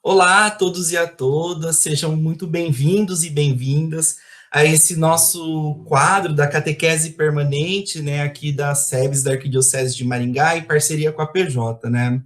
Olá a todos e a todas, sejam muito bem-vindos e bem-vindas a esse nosso quadro da catequese permanente, né, aqui da SEBS da Arquidiocese de Maringá, em parceria com a PJ, né.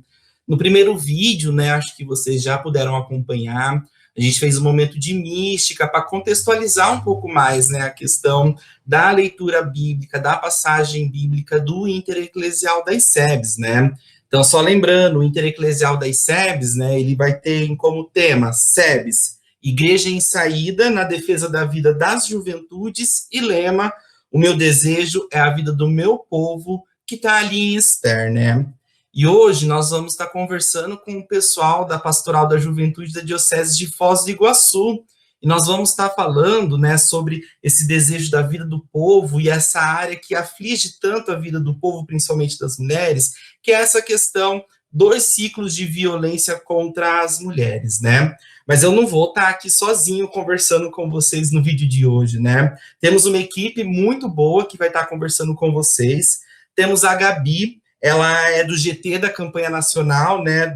No primeiro vídeo, né, acho que vocês já puderam acompanhar, a gente fez um momento de mística para contextualizar um pouco mais, né, a questão da leitura bíblica, da passagem bíblica do intereclesial das SEBS, né. Então, só lembrando, o Intereclesial das SEBS, né, ele vai ter como tema SEBS, Igreja em Saída na Defesa da Vida das Juventudes, e lema, o meu desejo é a vida do meu povo, que está ali em Esther, né? E hoje nós vamos estar conversando com o pessoal da Pastoral da Juventude da Diocese de Foz do Iguaçu, e nós vamos estar falando, né, sobre esse desejo da vida do povo e essa área que aflige tanto a vida do povo, principalmente das mulheres, que é essa questão dos ciclos de violência contra as mulheres, né? Mas eu não vou estar aqui sozinho conversando com vocês no vídeo de hoje, né? Temos uma equipe muito boa que vai estar conversando com vocês. Temos a Gabi, ela é do GT da campanha nacional, né,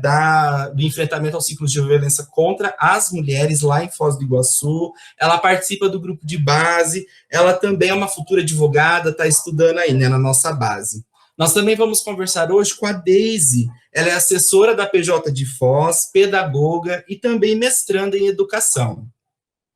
do enfrentamento aos ciclos de violência contra as mulheres lá em Foz do Iguaçu. Ela participa do grupo de base, ela também é uma futura advogada, está estudando aí, né, na nossa base. Nós também vamos conversar hoje com a Deise. Ela é assessora da PJ de Foz, pedagoga e também mestranda em educação.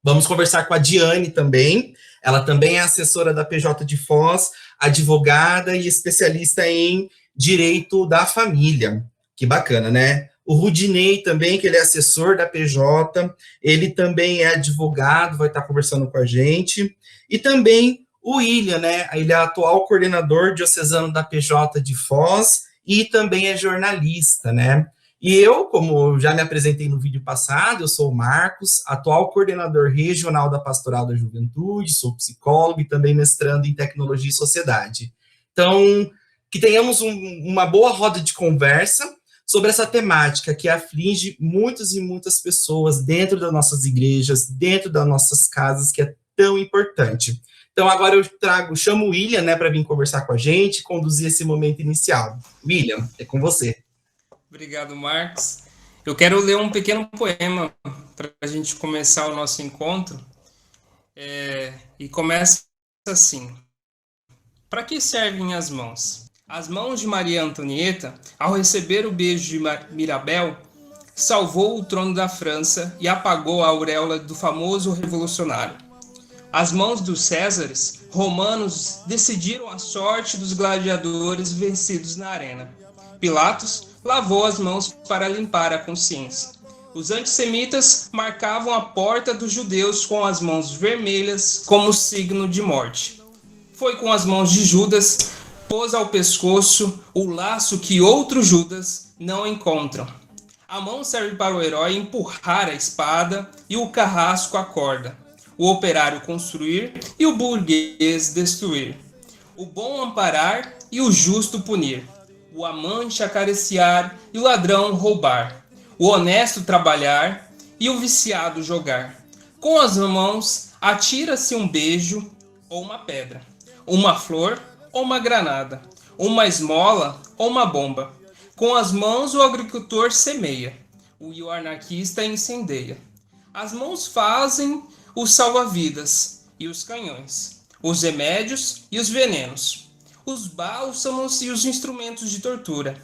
Vamos conversar com a Diane também. Ela também é assessora da PJ de Foz, advogada e especialista em direito da família. Que bacana, né? O Rudinei também, que ele é assessor da PJ, ele também é advogado, vai estar conversando com a gente. E também o William, né? Ele é atual coordenador diocesano da PJ de Foz e também é jornalista, né? E eu, como já me apresentei no vídeo passado, eu sou o Marcos, atual coordenador regional da Pastoral da Juventude, sou psicólogo e também mestrando em Tecnologia e Sociedade. Então, que tenhamos uma boa roda de conversa sobre essa temática que aflige muitas e muitas pessoas dentro das nossas igrejas, dentro das nossas casas, que é tão importante. Então, agora eu chamo o William, né, para vir conversar com a gente, conduzir esse momento inicial. William, é com você. Obrigado, Marcos. Eu quero ler um pequeno poema para a gente começar o nosso encontro. E começa assim. Para que servem as mãos? As mãos de Maria Antonieta, ao receber o beijo de Mirabel, salvou o trono da França e apagou a auréola do famoso revolucionário. As mãos dos Césares romanos decidiram a sorte dos gladiadores vencidos na arena. Pilatos lavou as mãos para limpar a consciência. Os antissemitas marcavam a porta dos judeus com as mãos vermelhas como signo de morte. Foi com as mãos de Judas, pôs ao pescoço o laço que outros Judas não encontram. A mão serve para o herói empurrar a espada e o carrasco a corda, o operário construir e o burguês destruir, o bom amparar e o justo punir, o amante acariciar e o ladrão roubar, o honesto trabalhar e o viciado jogar. Com as mãos atira-se um beijo ou uma pedra, uma flor ou uma granada, uma esmola ou uma bomba. Com as mãos o agricultor semeia, e o anarquista incendeia. As mãos fazem os salva-vidas e os canhões, os remédios e os venenos, os bálsamos e os instrumentos de tortura,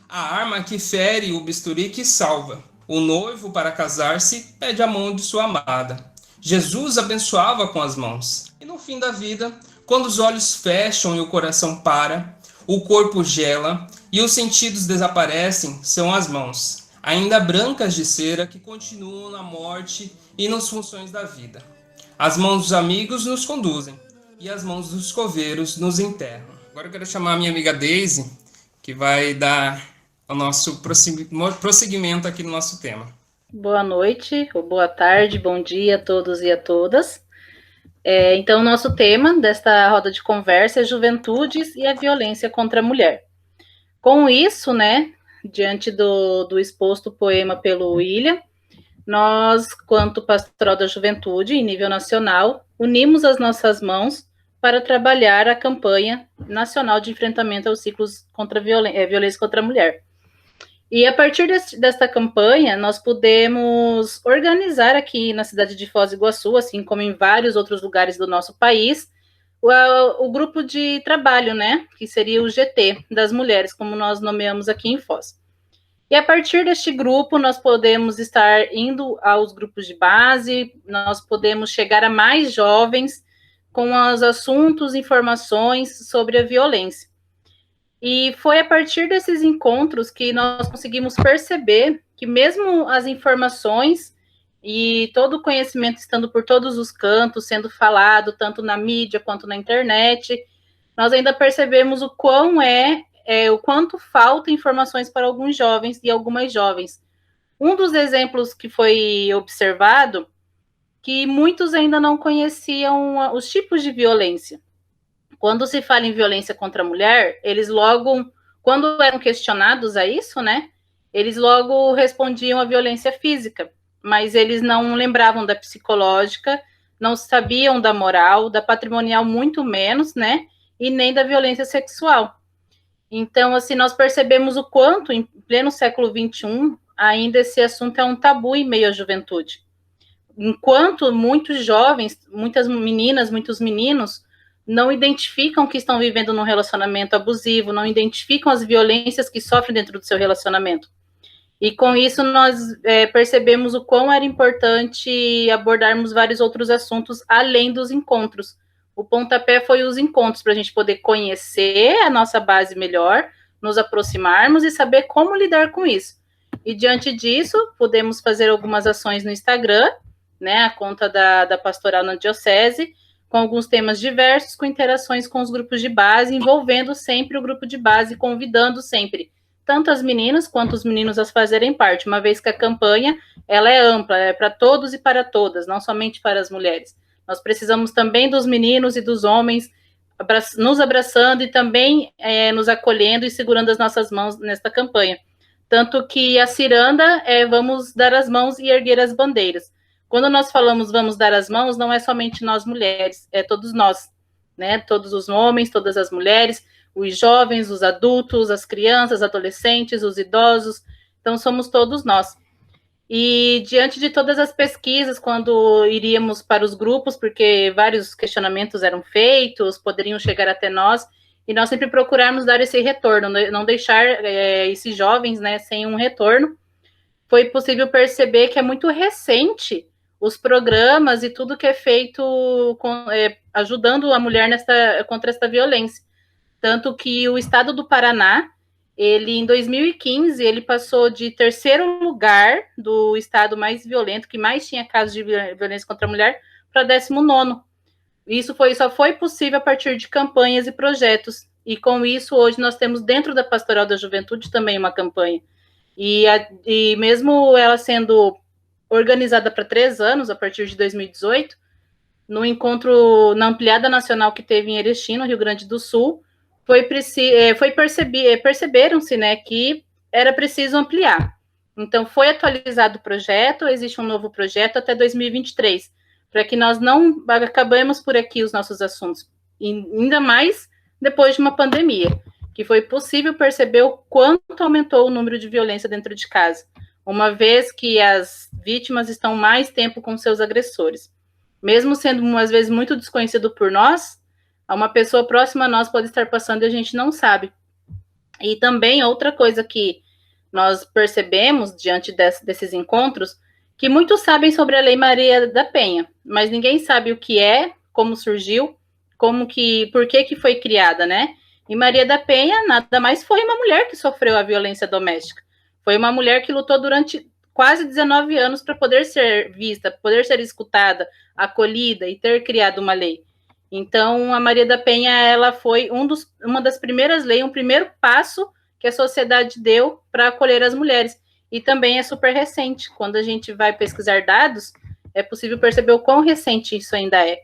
a arma que fere e o bisturi que salva. O noivo, para casar-se, pede a mão de sua amada. Jesus abençoava com as mãos. E no fim da vida, quando os olhos fecham e o coração para, o corpo gela e os sentidos desaparecem, são as mãos, ainda brancas de cera, que continuam na morte e nas funções da vida. As mãos dos amigos nos conduzem e as mãos dos coveiros nos enterram. Agora eu quero chamar a minha amiga Deise, que vai dar o nosso prosseguimento aqui no nosso tema. Boa noite, ou boa tarde, bom dia a todos e a todas. Então, o nosso tema desta roda de conversa é juventudes e a violência contra a mulher. Com isso, né, diante do exposto poema pelo William, nós, quanto Pastoral da Juventude, em nível nacional, unimos as nossas mãos para trabalhar a campanha nacional de enfrentamento aos ciclos contra violência contra a mulher. E a partir desta campanha, nós pudemos organizar aqui na cidade de Foz do Iguaçu, assim como em vários outros lugares do nosso país, o grupo de trabalho, né, que seria o GT das mulheres, como nós nomeamos aqui em Foz. E a partir deste grupo, nós podemos estar indo aos grupos de base, nós podemos chegar a mais jovens com os assuntos, informações sobre a violência. E foi a partir desses encontros que nós conseguimos perceber que mesmo as informações e todo o conhecimento estando por todos os cantos, sendo falado, tanto na mídia quanto na internet, nós ainda percebemos o quanto falta informações para alguns jovens e algumas jovens. Um dos exemplos que foi observado, que muitos ainda não conheciam os tipos de violência. Quando se fala em violência contra a mulher, eles logo, quando eram questionados a isso, né, eles logo respondiam a violência física, mas eles não lembravam da psicológica, não sabiam da moral, da patrimonial muito menos, né, e nem da violência sexual. Então, assim, nós percebemos o quanto, em pleno século XXI, ainda esse assunto é um tabu em meio à juventude. Enquanto muitos jovens, muitas meninas, muitos meninos, não identificam que estão vivendo num relacionamento abusivo, não identificam as violências que sofrem dentro do seu relacionamento. E com isso nós percebemos o quão era importante abordarmos vários outros assuntos além dos encontros. O pontapé foi os encontros para a gente poder conhecer a nossa base melhor, nos aproximarmos e saber como lidar com isso. E diante disso, podemos fazer algumas ações no Instagram, né, a conta da pastoral na diocese, com alguns temas diversos, com interações com os grupos de base, envolvendo sempre o grupo de base, convidando sempre tanto as meninas quanto os meninos a fazerem parte, uma vez que a campanha ela é ampla, é para todos e para todas, não somente para as mulheres. Nós precisamos também dos meninos e dos homens nos abraçando e também nos acolhendo e segurando as nossas mãos nesta campanha. Tanto que a ciranda é vamos dar as mãos e erguer as bandeiras. Quando nós falamos vamos dar as mãos, não é somente nós mulheres, é todos nós, né? Todos os homens, todas as mulheres, os jovens, os adultos, as crianças, adolescentes, os idosos, então somos todos nós. E diante de todas as pesquisas, quando iríamos para os grupos, porque vários questionamentos eram feitos, poderiam chegar até nós, e nós sempre procurarmos dar esse retorno, não deixar esses jovens, né, sem um retorno, foi possível perceber que é muito recente os programas e tudo que é feito ajudando a mulher contra esta violência. Tanto que o estado do Paraná, ele em 2015, ele passou de terceiro lugar do estado mais violento, que mais tinha casos de violência contra a mulher, para 19º. Isso só foi possível a partir de campanhas e projetos. E com isso, hoje nós temos dentro da Pastoral da Juventude também uma campanha. E mesmo ela sendo organizada para 3 anos, a partir de 2018, no encontro, na ampliada nacional que teve em Erechim, no Rio Grande do Sul, perceberam-se, né, que era preciso ampliar. Então, foi atualizado o projeto, existe um novo projeto até 2023, para que nós não acabemos por aqui os nossos assuntos, e ainda mais depois de uma pandemia, que foi possível perceber o quanto aumentou o número de violência dentro de casa, uma vez que as vítimas estão mais tempo com seus agressores. Mesmo sendo, às vezes, muito desconhecido por nós, uma pessoa próxima a nós pode estar passando e a gente não sabe. E também outra coisa que nós percebemos diante desses encontros, que muitos sabem sobre a Lei Maria da Penha, mas ninguém sabe o que é, como surgiu, por que foi criada, né? E Maria da Penha nada mais foi uma mulher que sofreu a violência doméstica. Foi uma mulher que lutou durante quase 19 anos para poder ser vista, poder ser escutada, acolhida e ter criado uma lei. Então, a Maria da Penha, ela foi uma das primeiras leis, um primeiro passo que a sociedade deu para acolher as mulheres. E também é super recente. Quando a gente vai pesquisar dados, é possível perceber o quão recente isso ainda é.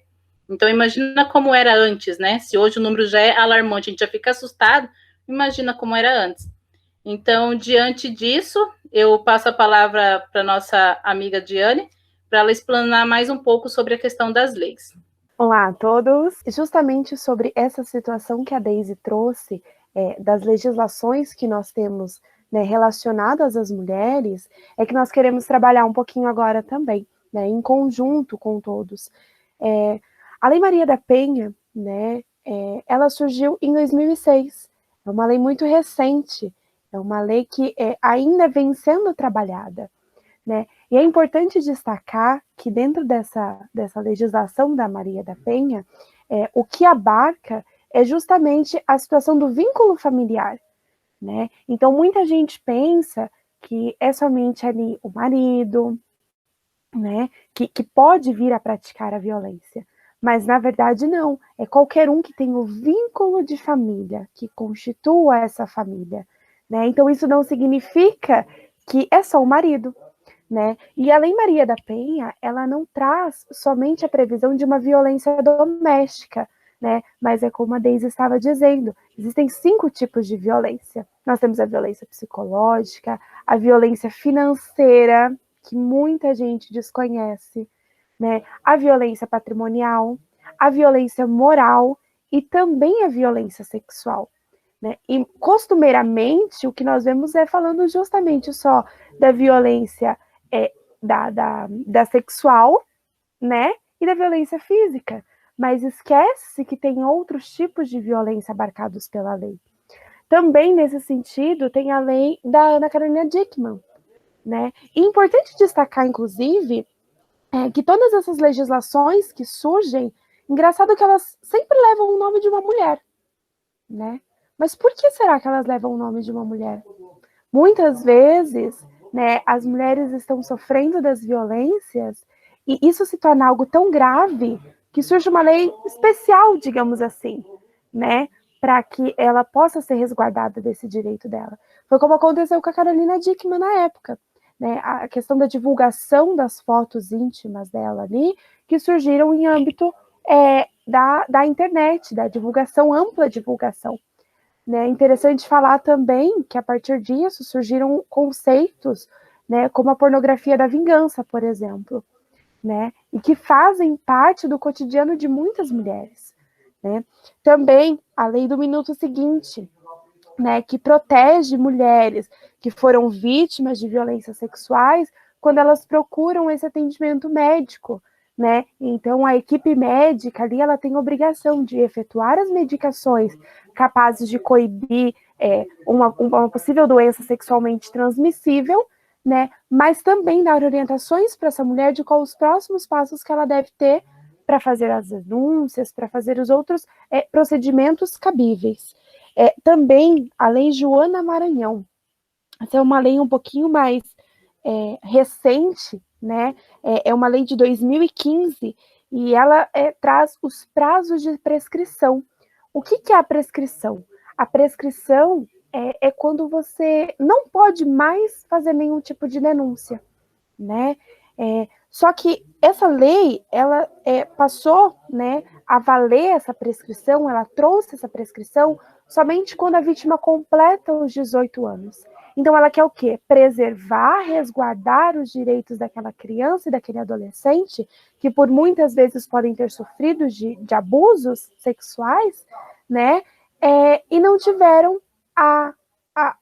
Então, imagina como era antes, né? Se hoje o número já é alarmante, a gente já fica assustado, imagina como era antes. Então, diante disso, eu passo a palavra para a nossa amiga Diane, para ela explanar mais um pouco sobre a questão das leis. Olá a todos! Justamente sobre essa situação que a Deise trouxe, das legislações que nós temos né, relacionadas às mulheres, é que nós queremos trabalhar um pouquinho agora também, né, em conjunto com todos. A Lei Maria da Penha, né, ela surgiu em 2006, é uma lei muito recente, é uma lei que ainda vem sendo trabalhada, né, e é importante destacar que dentro dessa legislação da Maria da Penha, o que abarca é justamente a situação do vínculo familiar, né? Então, muita gente pensa que é somente ali o marido, né, que pode vir a praticar a violência. Mas, na verdade, não. É qualquer um que tem o vínculo de família, que constitua essa família, né? Então, isso não significa que é só o marido, né? E a Lei Maria da Penha, ela não traz somente a previsão de uma violência doméstica, né? Mas é como a Deise estava dizendo, existem 5 tipos de violência. Nós temos a violência psicológica, a violência financeira, que muita gente desconhece, né? A violência patrimonial, a violência moral e também a violência sexual, né? E costumeiramente o que nós vemos é falando justamente só da violência da sexual, né? E da violência física. Mas esquece que tem outros tipos de violência abarcados pela lei. Também, nesse sentido, tem a lei da Ana Carolina Dickmann, né? E é importante destacar, inclusive, que todas essas legislações que surgem, engraçado que elas sempre levam o nome de uma mulher, né? Mas por que será que elas levam o nome de uma mulher? Muitas vezes, né, as mulheres estão sofrendo das violências e isso se torna algo tão grave que surge uma lei especial, digamos assim, né, para que ela possa ser resguardada desse direito dela. Foi como aconteceu com a Carolina Dickmann na época, né, a questão da divulgação das fotos íntimas dela ali, que surgiram em âmbito da internet, da divulgação, ampla divulgação. É interessante falar também que a partir disso surgiram conceitos, né, como a pornografia da vingança, por exemplo, né, e que fazem parte do cotidiano de muitas mulheres, né. Também a lei do minuto seguinte, né, que protege mulheres que foram vítimas de violências sexuais quando elas procuram esse atendimento médico, né? Então a equipe médica ali ela tem a obrigação de efetuar as medicações capazes de coibir uma possível doença sexualmente transmissível, né? Mas também dar orientações para essa mulher de quais os próximos passos que ela deve ter para fazer as denúncias, para fazer os outros procedimentos cabíveis. Também a Lei Joana Maranhão. Essa é uma lei um pouquinho mais recente, né? É uma lei de 2015 e ela traz os prazos de prescrição. O que é a prescrição? A prescrição é quando você não pode mais fazer nenhum tipo de denúncia, né? Só que essa lei, ela passou, né, a valer essa prescrição, ela trouxe essa prescrição somente quando a vítima completa os 18 anos. Então, ela quer o quê? Preservar, resguardar os direitos daquela criança e daquele adolescente, que por muitas vezes podem ter sofrido de abusos sexuais, né? E não tiveram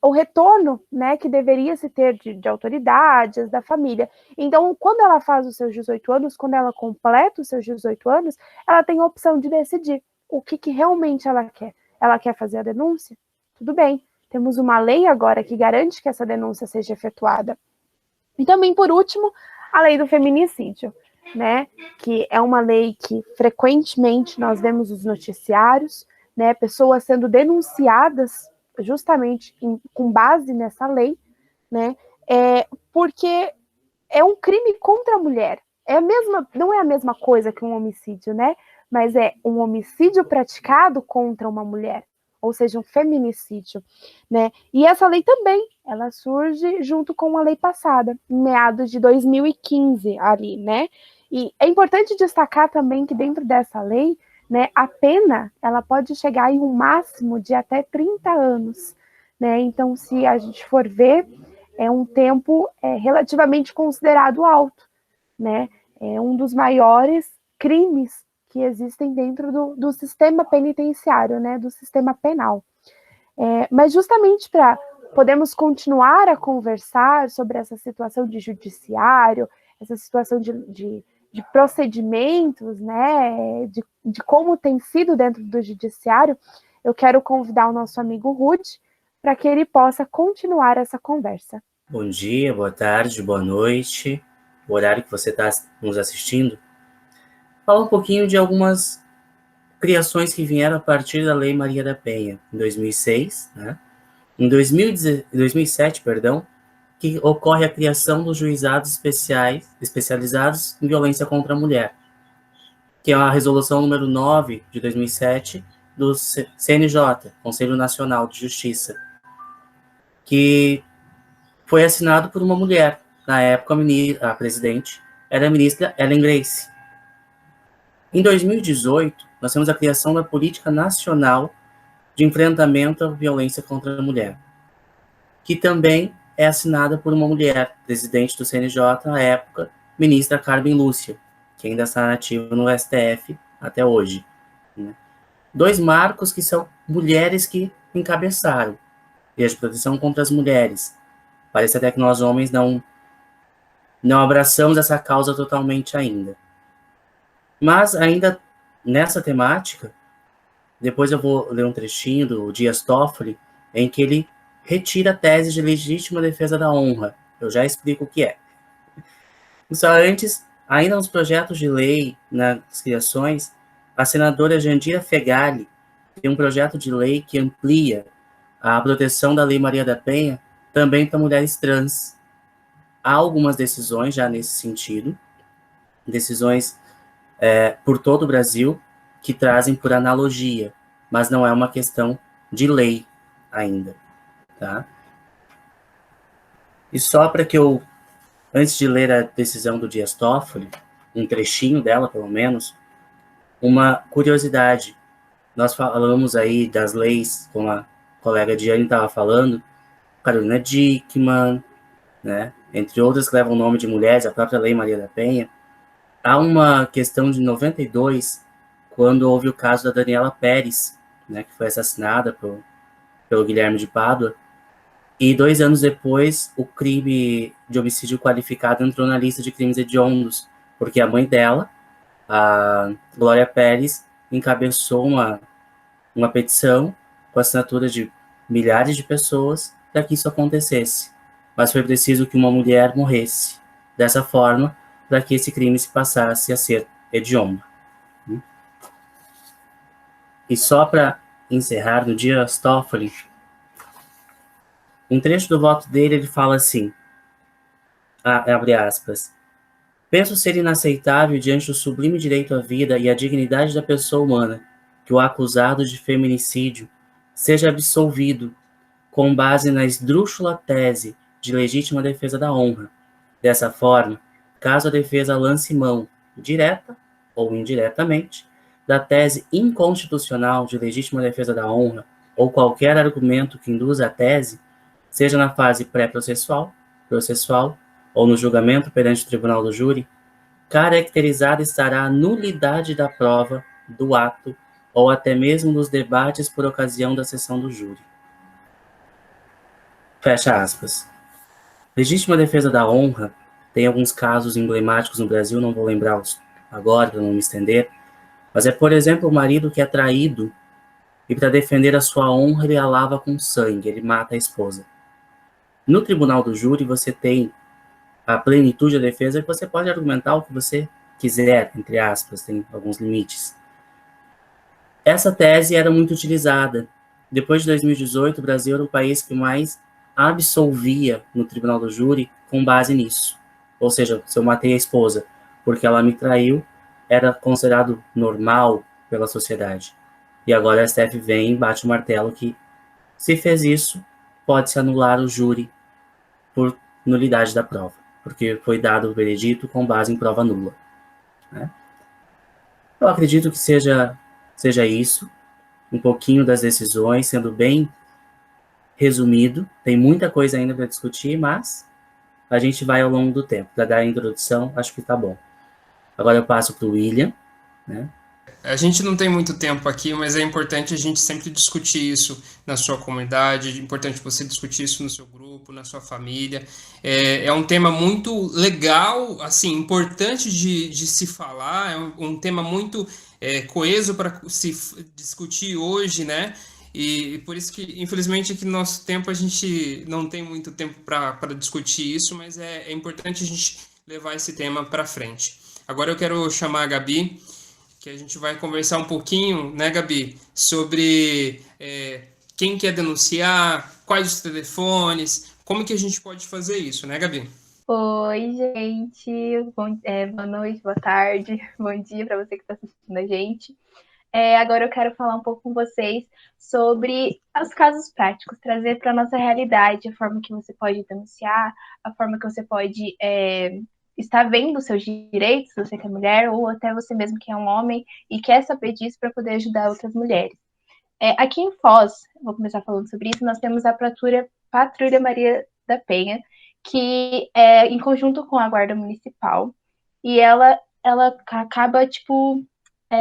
o retorno, né, que deveria se ter de autoridades, da família. Então, quando ela faz os seus 18 anos, quando ela completa os seus 18 anos, ela tem a opção de decidir o que realmente ela quer. Ela quer fazer a denúncia? Tudo bem. Temos uma lei agora que garante que essa denúncia seja efetuada. E também, por último, a lei do feminicídio, né? Que é uma lei que frequentemente nós vemos nos noticiários, né? Pessoas sendo denunciadas justamente com base nessa lei, né? Porque é um crime contra a mulher. Não é a mesma coisa que um homicídio, né? Mas é um homicídio praticado contra uma mulher, ou seja, um feminicídio, né? E essa lei também, ela surge junto com a lei passada, em meados de 2015 ali, né? E é importante destacar também que dentro dessa lei, né, a pena, ela pode chegar em um máximo de até 30 anos, né? Então, se a gente for ver, é um tempo relativamente considerado alto, né? É um dos maiores crimes que existem dentro do sistema penitenciário, né, do sistema penal. Mas justamente para podemos continuar a conversar sobre essa situação de judiciário, essa situação de procedimentos, né, de como tem sido dentro do judiciário, eu quero convidar o nosso amigo Ruth para que ele possa continuar essa conversa. Bom dia, boa tarde, boa noite, o horário que você está nos assistindo. Fala um pouquinho de algumas criações que vieram a partir da Lei Maria da Penha, em 2006, né? Em 2007, que ocorre a criação dos juizados especializados em violência contra a mulher, que é a resolução número 9 de 2007 do CNJ, Conselho Nacional de Justiça, que foi assinado por uma mulher. Na época, a presidente era a ministra Ellen Grace. Em 2018, nós temos a criação da Política Nacional de Enfrentamento à Violência contra a Mulher, que também é assinada por uma mulher, presidente do CNJ na época, ministra Carmen Lúcia, que ainda está nativa no STF até hoje. Né? 2 marcos que são mulheres que encabeçaram. Lei de proteção contra as mulheres. Parece até que nós homens não abraçamos essa causa totalmente ainda. Mas ainda nessa temática, depois eu vou ler um trechinho do Dias Toffoli, em que ele retira a tese de legítima defesa da honra. Eu já explico o que é. Só antes, ainda nos projetos de lei, nas criações, a senadora Jandira Fegali tem um projeto de lei que amplia a proteção da Lei Maria da Penha também para mulheres trans. Há algumas decisões já nesse sentido, decisões por todo o Brasil, que trazem por analogia, mas não é uma questão de lei ainda. Tá? E só para que eu, antes de ler a decisão do Dias Toffoli, um trechinho dela, pelo menos, uma curiosidade. Nós falamos aí das leis, como a colega Diane estava falando, Carolina Dickmann, né, entre outras que levam o nome de mulheres, a própria Lei Maria da Penha. Há uma questão de 92, quando houve o caso da Daniela Pérez, né, que foi assassinada pelo Guilherme de Pádua, e 2 anos depois, o crime de homicídio qualificado entrou na lista de crimes hediondos, porque a mãe dela, a Glória Pérez, encabeçou uma petição com a assinatura de milhares de pessoas para que isso acontecesse. Mas foi preciso que uma mulher morresse dessa forma para que esse crime se passasse a ser hediondo. E só para encerrar, no Dias Toffoli, um trecho do voto dele, ele fala assim, abre aspas, penso ser inaceitável diante do sublime direito à vida e à dignidade da pessoa humana que o acusado de feminicídio seja absolvido com base na esdrúxula tese de legítima defesa da honra. Dessa forma, caso a defesa lance mão, direta ou indiretamente, da tese inconstitucional de legítima defesa da honra ou qualquer argumento que induza a tese, seja na fase pré-processual, processual ou no julgamento perante o tribunal do júri, caracterizada estará a nulidade da prova, do ato ou até mesmo dos debates por ocasião da sessão do júri. Fecha aspas. Legítima defesa da honra tem alguns casos emblemáticos no Brasil, não vou lembrá-los agora para não me estender, mas é, por exemplo, o marido que é traído e para defender a sua honra ele a lava com sangue, ele mata a esposa. No tribunal do júri você tem a plenitude da defesa e você pode argumentar o que você quiser, entre aspas, tem alguns limites. Essa tese era muito utilizada. Depois de 2018, o Brasil era o país que mais absolvia no tribunal do júri com base nisso. Ou seja, se eu matei a esposa porque ela me traiu, era considerado normal pela sociedade. E agora a STF vem e bate o martelo que, se fez isso, pode-se anular o júri por nulidade da prova, porque foi dado o veredito com base em prova nula. Né? Eu acredito que seja isso, um pouquinho das decisões, sendo bem resumido. Tem muita coisa ainda para discutir, mas a gente vai ao longo do tempo. Para dar a introdução, acho que está bom. Agora eu passo para o William. Né? A gente não tem muito tempo aqui, mas é importante a gente sempre discutir isso na sua comunidade, é importante você discutir isso no seu grupo, na sua família. É um tema muito legal, assim, importante de se falar, é um tema muito coeso para se discutir hoje, né? E por isso que, infelizmente, aqui no nosso tempo a gente não tem muito tempo para discutir isso, mas é importante a gente levar esse tema para frente. Agora eu quero chamar a Gabi, que a gente vai conversar um pouquinho, né, Gabi, sobre quem quer denunciar, quais os telefones, como que a gente pode fazer isso, né, Gabi? Oi, gente. Boa noite, boa tarde, bom dia para você que está assistindo a gente. Agora eu quero falar um pouco com vocês sobre os casos práticos, trazer para a nossa realidade a forma que você pode denunciar, a forma que você pode estar vendo os seus direitos, você que é mulher, ou até você mesmo que é um homem e quer saber disso para poder ajudar outras mulheres. Aqui em Foz, vou começar falando sobre isso, nós temos a Patrulha Maria da Penha, que é em conjunto com a Guarda Municipal, e ela acaba,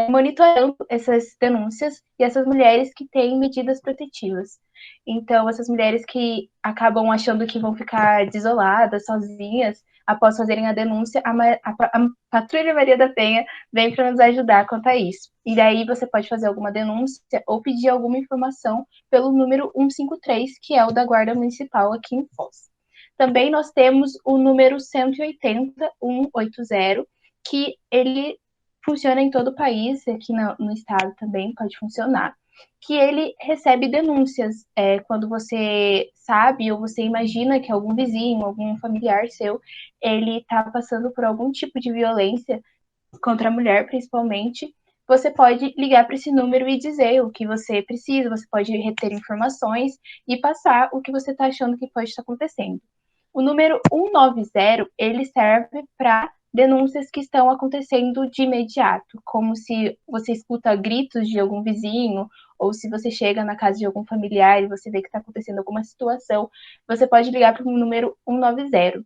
monitorando essas denúncias e essas mulheres que têm medidas protetivas. Então, essas mulheres que acabam achando que vão ficar desoladas, sozinhas, após fazerem a denúncia, a Patrulha Maria da Penha vem para nos ajudar quanto a isso. E daí você pode fazer alguma denúncia ou pedir alguma informação pelo número 153, que é o da Guarda Municipal aqui em Foz. Também nós temos o número 180, 180, que ele funciona em todo o país, aqui no estado também pode funcionar, que ele recebe denúncias quando você sabe ou você imagina que algum vizinho, algum familiar seu, ele está passando por algum tipo de violência contra a mulher, principalmente. Você pode ligar para esse número e dizer o que você precisa, você pode reter informações e passar o que você está achando que pode estar acontecendo. O número 190, ele serve para denúncias que estão acontecendo de imediato, como se você escuta gritos de algum vizinho, ou se você chega na casa de algum familiar e você vê que está acontecendo alguma situação, você pode ligar para o número 190.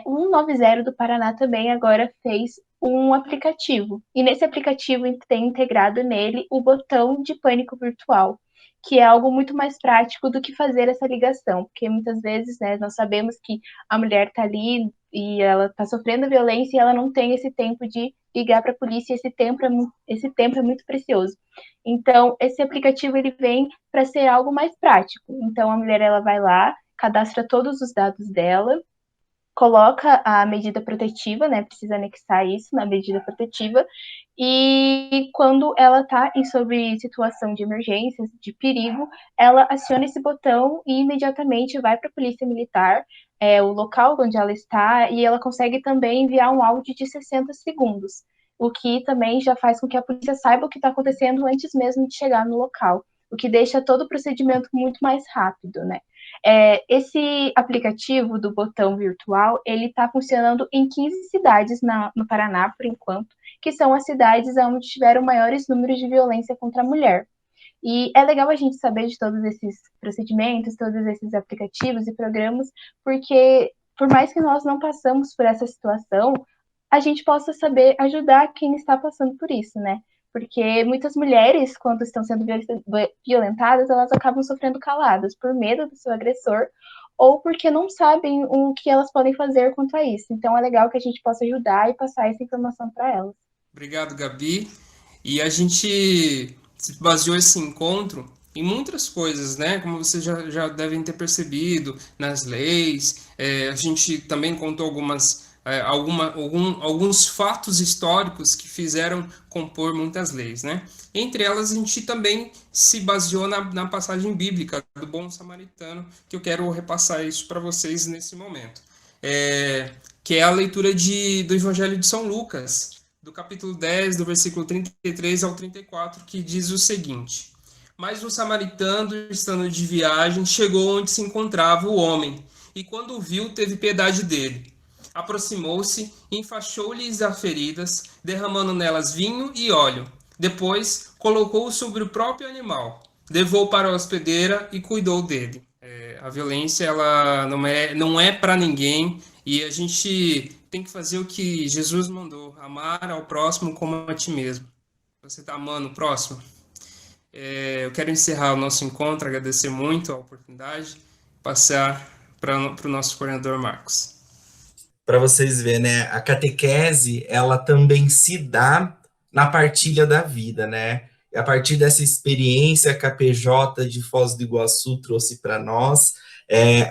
O 190 do Paraná também agora fez um aplicativo, e nesse aplicativo tem integrado nele o botão de pânico virtual, que é algo muito mais prático do que fazer essa ligação, porque muitas vezes, né, nós sabemos que a mulher está ali e ela está sofrendo violência e ela não tem esse tempo de ligar para a polícia, esse tempo é muito precioso. Então, esse aplicativo ele vem para ser algo mais prático. Então, a mulher ela vai lá, cadastra todos os dados dela, coloca a medida protetiva, né? Precisa anexar isso na medida protetiva. E quando ela está sob situação de emergência, de perigo, ela aciona esse botão e imediatamente vai para a polícia militar, o local onde ela está, e ela consegue também enviar um áudio de 60 segundos, o que também já faz com que a polícia saiba o que está acontecendo antes mesmo de chegar no local, o que deixa todo o procedimento muito mais rápido, né? Esse aplicativo do botão virtual, ele está funcionando em 15 cidades no Paraná, por enquanto, que são as cidades onde tiveram maiores números de violência contra a mulher. E é legal a gente saber de todos esses procedimentos, todos esses aplicativos e programas, porque por mais que nós não passamos por essa situação, a gente possa saber ajudar quem está passando por isso, né? Porque muitas mulheres, quando estão sendo violentadas, elas acabam sofrendo caladas por medo do seu agressor ou porque não sabem o que elas podem fazer quanto a isso. Então é legal que a gente possa ajudar e passar essa informação para elas. Obrigado, Gabi. E a gente se baseou esse encontro em muitas coisas, né? Como vocês já devem ter percebido, nas leis. A gente também contou alguns fatos históricos que fizeram compor muitas leis, né? Entre elas, a gente também se baseou na passagem bíblica do bom samaritano, que eu quero repassar isso para vocês nesse momento, que é a leitura do Evangelho de São Lucas, do capítulo 10, do versículo 33 ao 34, que diz o seguinte: Mas um samaritano, estando de viagem, chegou onde se encontrava o homem, e quando o viu, teve piedade dele. Aproximou-se, enfaixou-lhes as feridas, derramando nelas vinho e óleo. Depois, colocou-o sobre o próprio animal, levou-o para a hospedeira e cuidou dele. A violência ela não é para ninguém, e a gente tem que fazer o que Jesus mandou, amar ao próximo como a ti mesmo. Você tá amando o próximo? Eu quero encerrar o nosso encontro, agradecer muito a oportunidade, passar para o nosso coordenador Marcos. Para vocês verem, né? A catequese, ela também se dá na partilha da vida, né? E a partir dessa experiência que a PJ de Foz do Iguaçu trouxe para nós,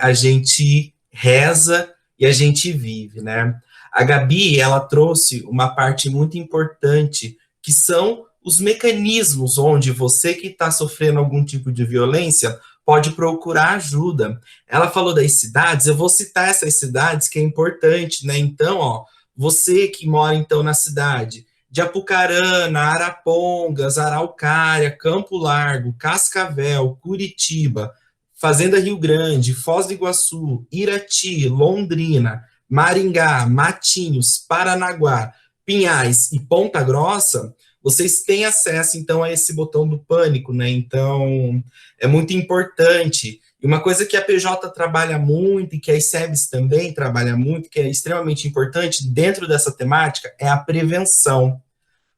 a gente reza e a gente vive, né? A Gabi, ela trouxe uma parte muito importante, que são os mecanismos onde você que está sofrendo algum tipo de violência pode procurar ajuda. Ela falou das cidades, eu vou citar essas cidades que é importante, né? Então, ó, você que mora então na cidade de Apucarana, Arapongas, Araucária, Campo Largo, Cascavel, Curitiba, Fazenda Rio Grande, Foz do Iguaçu, Irati, Londrina, Maringá, Matinhos, Paranaguá, Pinhais e Ponta Grossa, vocês têm acesso, então, a esse botão do pânico, né? Então, é muito importante. E uma coisa que a PJ trabalha muito, e que a SEBS também trabalha muito, que é extremamente importante dentro dessa temática, é a prevenção.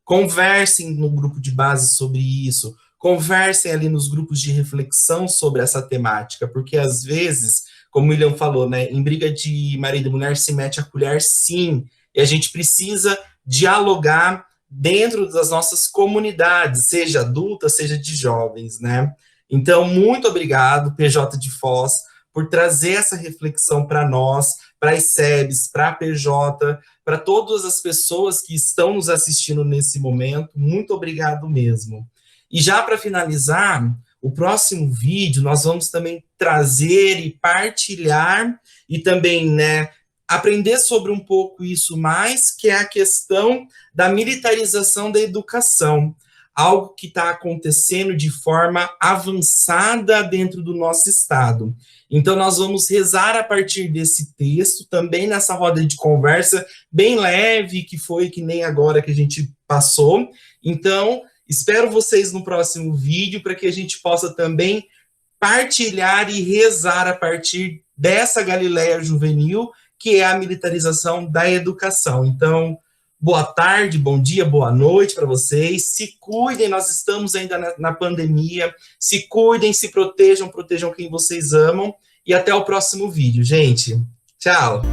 Conversem no grupo de base sobre isso, conversem ali nos grupos de reflexão sobre essa temática, porque às vezes, como o William falou, né, em briga de marido e mulher se mete a colher, sim, e a gente precisa dialogar dentro das nossas comunidades, seja adultas, seja de jovens, né? Então, muito obrigado, PJ de Foz, por trazer essa reflexão para nós, para as SEBs, para a PJ, para todas as pessoas que estão nos assistindo nesse momento. Muito obrigado mesmo. E já para finalizar, o próximo vídeo nós vamos também trazer e partilhar e também, né, aprender sobre um pouco isso mais, que é a questão da militarização da educação, algo que está acontecendo de forma avançada dentro do nosso estado. Então, nós vamos rezar a partir desse texto, também nessa roda de conversa, bem leve, que foi que nem agora que a gente passou. Então, espero vocês no próximo vídeo, para que a gente possa também partilhar e rezar a partir dessa Galileia juvenil, que é a militarização da educação. Então, boa tarde, bom dia, boa noite para vocês. Se cuidem, nós estamos ainda na pandemia. Se cuidem, se protejam, protejam quem vocês amam. E até o próximo vídeo, gente. Tchau!